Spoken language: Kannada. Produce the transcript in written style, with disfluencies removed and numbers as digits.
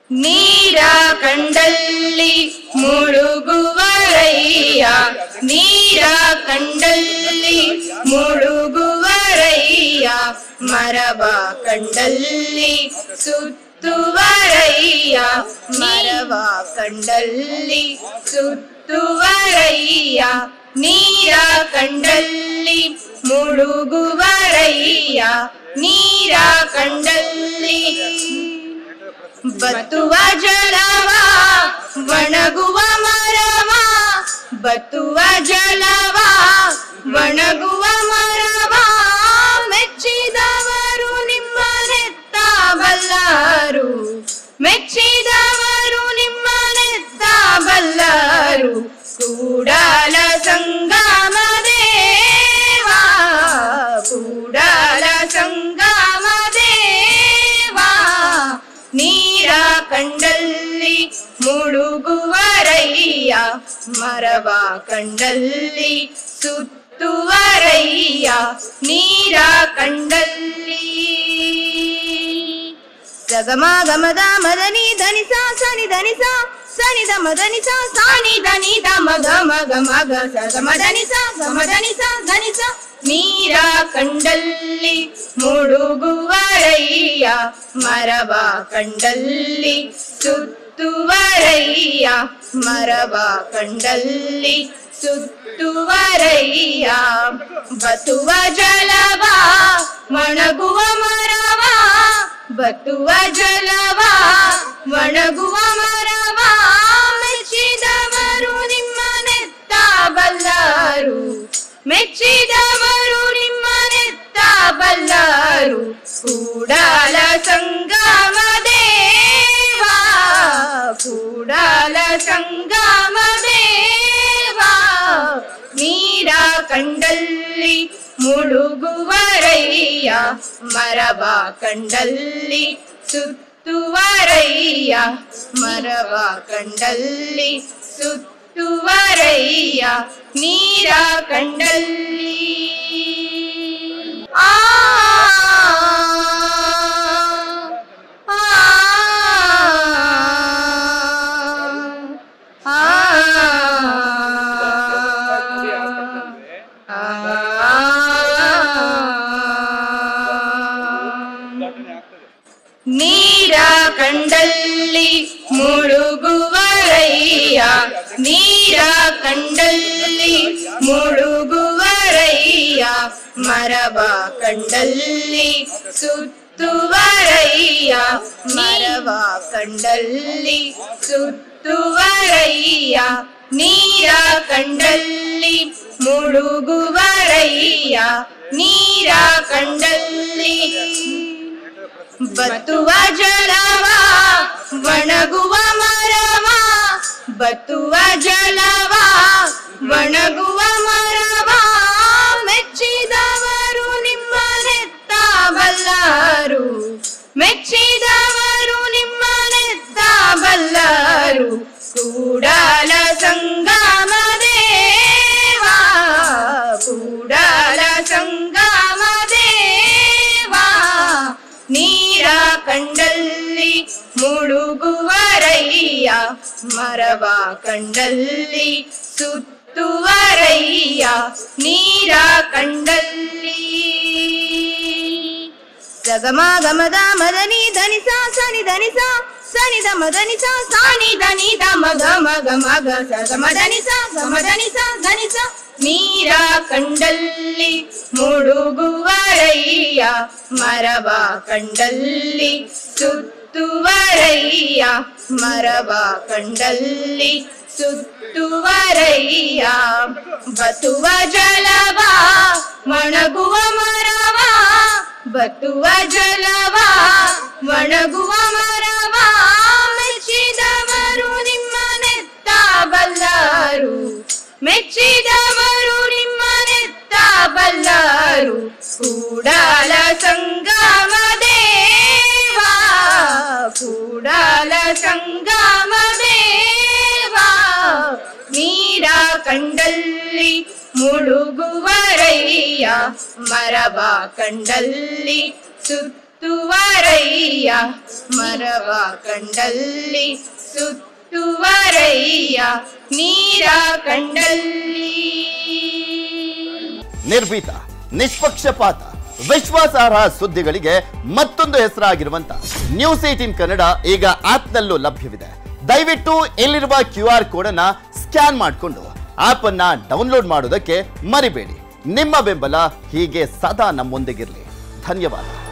ನೀರ ಕಂಡಲ್ಲಿ ಮುಳುಗುವರಯ್ಯ, ನೀರ ಕಂಡಲ್ಲಿ ಮುಳುಗುವರಯ್ಯ, ಮರವ ಕಂಡಲ್ಲಿ ಸುತ್ತುವರಯ್ಯ, ಮರವ ಕಂಡಲ್ಲಿ ಸುತ್ತುವರಯ್ಯ, ನೀರ ಕಂಡಲ್ಲಿ ಮುಳುಗುವರಯ್ಯ, ನೀರ ಕಂಡಲ್ಲಿ ಬತ್ತುವ ಜಲವ ಒಣಗುವ ಮರವ, ಬತ್ತುವ ಜಲವ ಒಣಗುವ ಮರವ, ಮೆಚ್ಚಿದವರು ನಿಮ್ಮನೆತ್ತ ಬಲ್ಲರು, ಮೆಚ್ಚಿದವರು ನಿಮ್ಮನೆತ್ತ ಬಲ್ಲರು, ಕೂಡಲ ಸಂಗಮ ದೇವ, ಕೂಡಲ ಸಂಗಮ ದೇವ, ನೀರ ಕಂಡಲ್ಲಿ ಮುಳುಗುವರಯ್ಯ, ಮರವ ಕಂಡಲ್ಲಿ ಸುತ್ತುವರಯ್ಯ, ನೀರ ಕಂಡಲ್ಲಿ ಸಗಮ ಗಮದ ಮದನಿ ಧನಿಸ ಸನಿ ಧನಿಸ ಸನಿದ ಮದನಿಸ ಸಾನಿ ಧನಿದ ಮಗ ಮಗ ಮಗ ಸಗಮ ಧನಿಸ ಗಮ ಧನಿಸ ಧನಿಸ, ನೀರ ಕಂಡಲ್ಲಿ ಮುಳುಗುವರಯ್ಯ, ಮರವ ಕಂಡಲ್ಲಿ ಸುತ್ತುವರಯ್ಯ, ಮರವ ಕಂಡಲ್ಲಿ ಸುತ್ತುವರಯ್ಯ, ಬತ್ತುವ ಜಲವ ಒಣಗುವ ಮರವ, ಬತ್ತುವ ಜಲವ ಒಣಗುವ ಮರವ, ಮೆಚ್ಚಿದವರು ನಿಮ್ಮನೆತ್ತ ಬಲ್ಲರು, ಮೆಚ್ಚಿದವರು ನಿಮ್ಮನೆತ್ತ ಬಲ್ಲರು, ಕೂಡಲ ಸಂಗಮ ದೇವ, ಕೂಡಲ ಸಂಗಮ ದೇವ, ನೀರ ಕಂಡಲ್ಲಿ ಮುಳುಗುವರಯ್ಯ, ಮರವ ಕಂಡಲ್ಲಿ ಸುತ್ತುವರಯ್ಯ, ಮರವ ಕಂಡಲ್ಲಿ ಸುತ್ತುವರಯ್ಯ, ನೀರ ಕಂಡಲ್ಲಿ ಆ ನೀರ ಕಂಡಲ್ಲಿ ಮುಳುಗುವರಯ್ಯ, ನೀರ ಕಂಡಲ್ಲಿ ಮುಳುಗುವರಯ್ಯ, ಮರವ ಕಂಡಲ್ಲಿ ಸುತ್ತುವರಯ್ಯ, ಮರವ ಕಂಡಲ್ಲಿ ಸುತ್ತುವರಯ್ಯ, ನೀರ ಕಂಡಲ್ಲಿ ಮುಳುಗುವರಯ್ಯ, ನೀರ ಕಂಡಲ್ಲಿ ಬತ್ತುವ ಜಲವ ಒಣಗುವ ಮರವ, ಬತ್ತುವ ಜಲವ ಒಣಗುವ ಮರವ, ಮೆಚ್ಚಿದವರು ನಿಮ್ಮನೆತ್ತ ಬಲ್ಲರು, ಮೆಚ್ಚಿದವರು ನಿಮ್ಮನೆತ್ತ ಬಲ್ಲರು, ಕೂಡಲ ಸಂಗಮ ದೇವ, ಕೂಡಲ ಸಂಗಮ ದೇವ, ನೀರ ಕಂಡಲ್ಲಿ ಮುಳುಗುವರಯ್ಯ, ಮರವ ಕಂಡಲ್ಲಿ ಸುತ್ತುವರಯ್ಯ, ನೀರ ಕಂಡಲ್ಲಿ ಸಗಮ ಗಮದ ಮದನಿ ಧನಿಸ ಸನಿ ಧನಿಸ ಸನಿದ ಮದನಿಸ ಸಾನಿ ಧನಿದ ಮಗ ಮಗ ಮಗ ಸಗಮ ಧನಿಸ ಗಮ ಧನಿಸ ಧನಿಸ, ನೀರ ಕಂಡಲ್ಲಿ ಮುಳುಗುವರಯ್ಯ, ಮರವ ಕಂಡಲ್ಲಿ ಸುತ್ತುವರಯ್ಯ, ಮರವ ಕಂಡಲ್ಲಿ ಸುತ್ತುವರಯ್ಯ, ಬತ್ತುವ ಜಲವ ಒಣಗುವ ಮರವ, ಬತ್ತುವ ಜಲವ ಒಣಗುವ ಮರವ, ಮೆಚ್ಚಿದವರು ನಿಮ್ಮನೆತ್ತ ಬಲ್ಲರು, ಮೆಚ್ಚಿದವರು ನಿಮ್ಮನೆತ್ತ ಬಲ್ಲರು, ಕೂಡಲ ಸಂಗಮ ದೇವ, ಕೂಡಲ ಸಂಗಮ ದೇವ, ನೀರ ಕಂಡಲ್ಲಿ ಮುಳುಗುವರಯ್ಯ, ಮರವ ಕಂಡಲ್ಲಿ ಸುತ್ತ ಸುತ್ತುವರಯ್ಯ ಮರವ ಕಂಡಲ್ಲಿ ಸುತ್ತುವರಯ್ಯ ನೀರ ಕಂಡಲ್ಲಿ. ನಿರ್ಭೀತ, ನಿಷ್ಪಕ್ಷಪಾತ, ವಿಶ್ವಾಸಾರ್ಹ ಸುದ್ದಿಗಳಿಗೆ ಮತ್ತೊಂದು ಹೆಸರಾಗಿರುವಂತ ನ್ಯೂಸ್18 ಕನ್ನಡ ಈಗ ಆಪ್ನಲ್ಲೂ ಲಭ್ಯವಿದೆ. ದಯವಿಟ್ಟು ಇಲ್ಲಿರುವ QR ಕೋಡ್ ಅನ್ನ ಸ್ಕ್ಯಾನ್ ಮಾಡಿಕೊಂಡು ಆಪ್ ಅನ್ನ ಡೌನ್ಲೋಡ್ ಮಾಡೋದಕ್ಕೆ ಮರಿಬೇಡಿ. ನಿಮ್ಮ ಬೆಂಬಲ ಹೀಗೆ ಸದಾ ನಮ್ಮೊಂದಿಗಿರಲಿ. ಧನ್ಯವಾದ.